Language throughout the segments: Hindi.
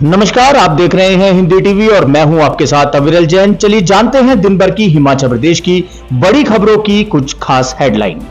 नमस्कार, आप देख रहे हैं हिंदी टीवी और मैं हूं आपके साथ अविरल जैन। चलिए जानते हैं दिन भर की हिमाचल प्रदेश की बड़ी खबरों की कुछ खास हेडलाइन।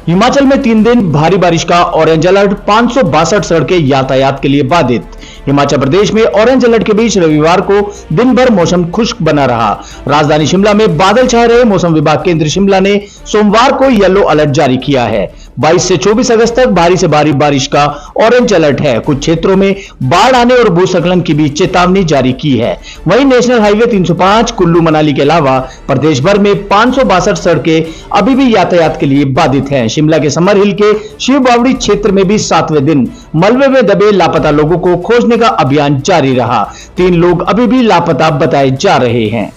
हिमाचल में 3 दिन भारी बारिश का ऑरेंज अलर्ट, 562 सड़कें यातायात के लिए बाधित। हिमाचल प्रदेश में ऑरेंज अलर्ट के बीच रविवार को दिन भर मौसम खुश्क बना रहा। राजधानी शिमला में बादल छाए रहे। मौसम विभाग केंद्र शिमला ने सोमवार को येलो अलर्ट जारी किया है। 22 से 24 अगस्त तक भारी से भारी बारिश का ऑरेंज अलर्ट है। कुछ क्षेत्रों में बाढ़ आने और भूस्खलन की भी चेतावनी जारी की है। वहीं नेशनल हाईवे 305 कुल्लू मनाली के अलावा प्रदेश भर में 562 सड़कें अभी भी यातायात के लिए बाधित हैं। शिमला के समर हिल के शिव बावड़ी क्षेत्र में भी 7वें दिन मलबे में दबे लापता लोगों को खोजने का अभियान जारी रहा। 3 लोग अभी भी लापता बताए जा रहे हैं।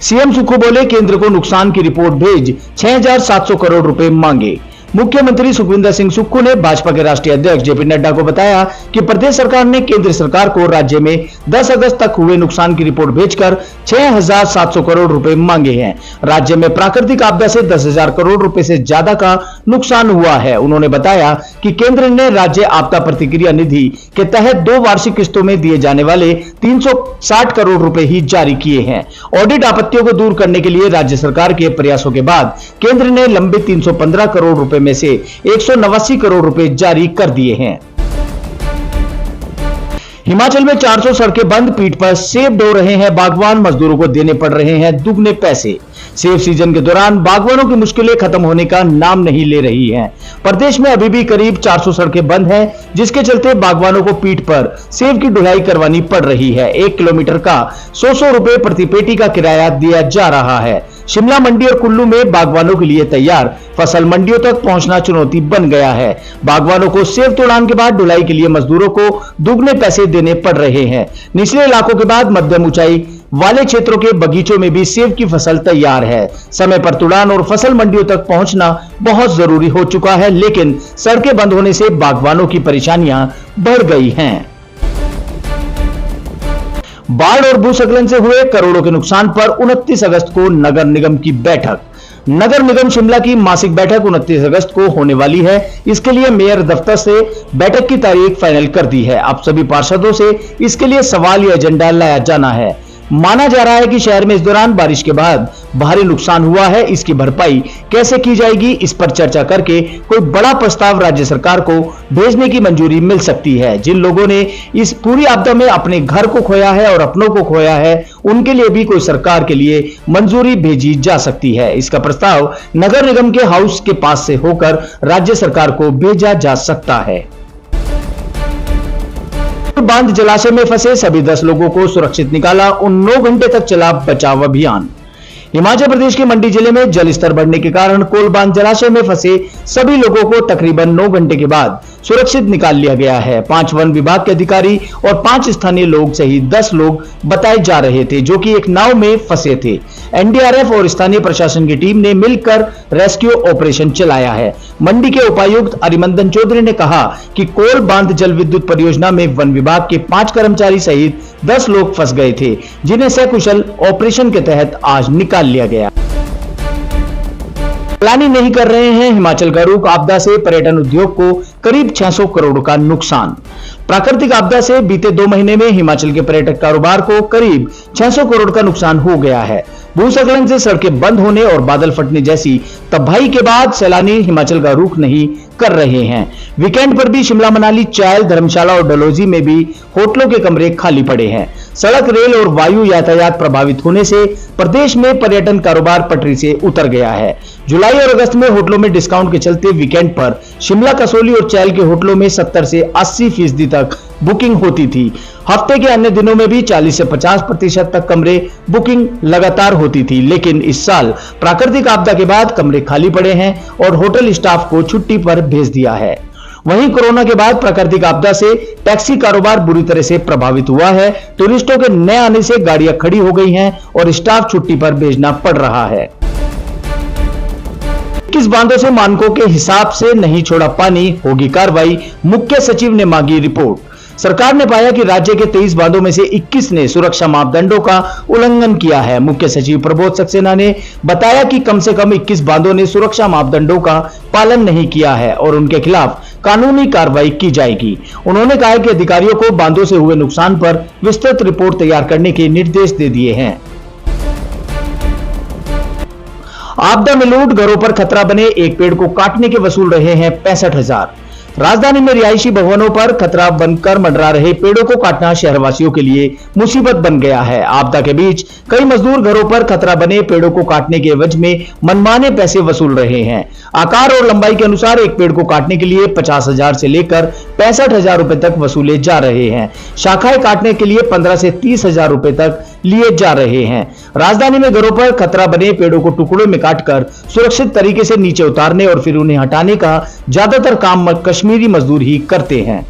सीएम सुक्खू बोले, केंद्र को नुकसान की रिपोर्ट भेज 6,700 करोड़ रुपए मांगे। मुख्यमंत्री सुखविंदर सिंह सुक्खू ने भाजपा के राष्ट्रीय अध्यक्ष जेपी नड्डा को बताया कि प्रदेश सरकार ने केंद्र सरकार को राज्य में 10 अगस्त तक हुए नुकसान की रिपोर्ट भेजकर 6,700 करोड़ रुपए मांगे हैं। राज्य में प्राकृतिक आपदा से 10,000 करोड़ रुपए से ज्यादा का नुकसान हुआ है। उन्होंने बताया कि केंद्र ने राज्य आपदा प्रतिक्रिया निधि के तहत 2 वार्षिक किस्तों में दिए जाने वाले 360 करोड़ रुपए ही जारी किए हैं। ऑडिट आपत्तियों को दूर करने के लिए राज्य सरकार के प्रयासों के बाद केंद्र ने लंबित 315 करोड़ रुपए में से 189 करोड़ रुपए जारी कर दिए हैं। हिमाचल में 400 सड़कें बंद, पीठ पर सेब ढो रहे हैं बागवान, मजदूरों को देने पड़ रहे हैं दुगने पैसे। सेब सीजन के दौरान बागवानों की मुश्किलें खत्म होने का नाम नहीं ले रही हैं। प्रदेश में अभी भी करीब 400 सड़कें बंद हैं, जिसके चलते बागवानों को पीठ पर सेब की ढुलाई करवानी पड़ रही है। 1 किलोमीटर का 100 रुपए प्रति पेटी का किराया दिया जा रहा है। शिमला मंडी और कुल्लू में बागवानों के लिए तैयार फसल मंडियों तक पहुंचना चुनौती बन गया है। बागवानों को सेब तोड़ान के बाद ढुलाई के लिए मजदूरों को दुगने पैसे देने पड़ रहे हैं। निचले इलाकों के बाद मध्यम ऊंचाई वाले क्षेत्रों के बगीचों में भी सेब की फसल तैयार है। समय पर तुड़ान और फसल मंडियों तक पहुंचना बहुत जरूरी हो चुका है, लेकिन सड़कें बंद होने से बागवानों की परेशानियां बढ़ गई हैं। बाढ़ और भूस्खलन से हुए करोड़ों के नुकसान पर 29 अगस्त को नगर निगम की बैठक। नगर निगम शिमला की मासिक बैठक 29 अगस्त को होने वाली है। इसके लिए मेयर दफ्तर से बैठक की तारीख फाइनल कर दी है। अब सभी पार्षदों से इसके लिए सवाल या एजेंडा लाया जाना है। माना जा रहा है कि शहर में इस दौरान बारिश के बाद भारी नुकसान हुआ है। इसकी भरपाई कैसे की जाएगी, इस पर चर्चा करके कोई बड़ा प्रस्ताव राज्य सरकार को भेजने की मंजूरी मिल सकती है। जिन लोगों ने इस पूरी आपदा में अपने घर को खोया है और अपनों को खोया है, उनके लिए भी कोई सरकार के लिए मंजूरी भेजी जा सकती है। इसका प्रस्ताव नगर निगम के हाउस के पास से होकर राज्य सरकार को भेजा जा सकता है। बांध जलाशय में फंसे सभी 10 लोगों को सुरक्षित निकाला। 9 घंटे तक चला बचाव अभियान। हिमाचल प्रदेश के मंडी जिले में जल स्तर बढ़ने के कारण कोल बांध जलाशय में फंसे सभी लोगों को तकरीबन 9 घंटे के बाद सुरक्षित निकाल लिया गया है। 5 वन विभाग के अधिकारी और 5 स्थानीय लोग सहित 10 लोग बताए जा रहे थे, जो कि एक नाव में फंसे थे। एनडीआरएफ और स्थानीय प्रशासन की टीम ने मिलकर रेस्क्यू ऑपरेशन चलाया है। मंडी के उपायुक्त अरिमंदन चौधरी ने कहा कि कोल बांध जल विद्युत परियोजना में वन विभाग के 5 कर्मचारी सहित 10 लोग फंस गए थे, जिन्हें सकुशल ऑपरेशन के तहत आज निकाल लिया गया। प्लानिंग नहीं कर रहे हैं हिमाचल का रुख, आपदा से पर्यटन उद्योग को करीब 600 करोड़ का नुकसान। प्राकृतिक आपदा से बीते 2 महीने में हिमाचल के पर्यटक कारोबार को करीब 600 करोड़ का नुकसान हो गया है। भूस्खलन से सड़कें बंद होने और बादल फटने जैसी तबाही के बाद सैलानी हिमाचल का रुख नहीं कर रहे हैं। वीकेंड पर भी शिमला मनाली चायल धर्मशाला और डलहौजी में भी होटलों के कमरे खाली पड़े हैं। सड़क, रेल और वायु यातायात प्रभावित होने से प्रदेश में पर्यटन कारोबार पटरी से उतर गया है। जुलाई और अगस्त में होटलों में डिस्काउंट के चलते वीकेंड पर शिमला, कसौली और चायल के होटलों में 70 से 80% तक बुकिंग होती थी। हफ्ते के अन्य दिनों में भी 40 से 50% तक कमरे बुकिंग लगातार होती थी, लेकिन इस साल प्राकृतिक आपदा के बाद कमरे खाली पड़े हैं और होटल स्टाफ को छुट्टी पर भेज दिया है। वहीं कोरोना के बाद प्राकृतिक आपदा से टैक्सी कारोबार बुरी तरह से प्रभावित हुआ है। टूरिस्टों के न आने से गाड़ियां खड़ी हो गई हैं और स्टाफ छुट्टी पर भेजना पड़ रहा है। 21 बांधों से मानकों के हिसाब से नहीं छोड़ा पानी, होगी कार्रवाई, मुख्य सचिव ने मांगी रिपोर्ट। सरकार ने पाया कि राज्य के 23 बांधों में से 21 ने सुरक्षा मापदंडों का उल्लंघन किया है। मुख्य सचिव प्रबोध सक्सेना ने बताया कि कम से कम 21 बांधों ने सुरक्षा मापदंडों का पालन नहीं किया है और उनके खिलाफ कानूनी कार्रवाई की जाएगी। उन्होंने कहा कि अधिकारियों को बांधों से हुए नुकसान पर विस्तृत रिपोर्ट तैयार करने के निर्देश दे दिए हैं। आपदा में लूट, घरों पर खतरा बने एक पेड़ को काटने के वसूल रहे हैं 65,000। राजधानी में रिहायशी भवनों पर खतरा बनकर मंडरा रहे पेड़ों को काटना शहरवासियों के लिए मुसीबत बन गया है। आपदा के बीच कई मजदूर घरों पर खतरा बने पेड़ों को काटने के एवज में मनमाने पैसे वसूल रहे हैं। आकार और लंबाई के अनुसार एक पेड़ को काटने के लिए 50,000 से लेकर 65,000 रुपए तक वसूले जा रहे हैं। शाखाएं काटने के लिए 15 से 30,000 रुपए तक लिए जा रहे हैं। राजधानी में घरों पर खतरा बने पेड़ों को टुकड़ों में काटकर सुरक्षित तरीके से नीचे उतारने और फिर उन्हें हटाने का ज्यादातर काम कश्मीरी मजदूर ही करते हैं।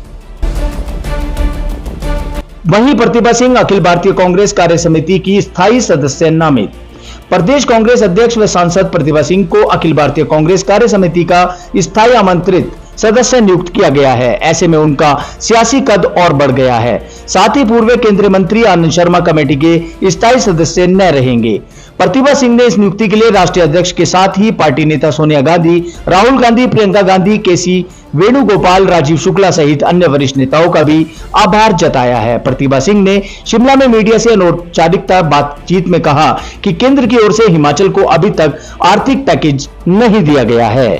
वहीं प्रतिभा सिंह अखिल भारतीय कांग्रेस कार्य समिति की स्थायी सदस्य नामित। प्रदेश कांग्रेस अध्यक्ष व सांसद प्रतिभा सिंह को अखिल भारतीय कांग्रेस कार्य समिति का स्थायी आमंत्रित सदस्य नियुक्त किया गया है। ऐसे में उनका सियासी कद और बढ़ गया है। साथ ही पूर्व केंद्रीय मंत्री आनंद शर्मा कमेटी के स्थायी सदस्य न रहेंगे। प्रतिभा सिंह ने इस नियुक्ति के लिए राष्ट्रीय अध्यक्ष के साथ ही पार्टी नेता सोनिया गांधी, राहुल गांधी, प्रियंका गांधी, केसी वेणुगोपाल, राजीव शुक्ला सहित अन्य वरिष्ठ नेताओं का भी आभार जताया है। प्रतिभा सिंह ने शिमला में मीडिया से अनौपचारिक बातचीत में कहा कि केंद्र की ओर से हिमाचल को अभी तक आर्थिक पैकेज नहीं दिया गया है।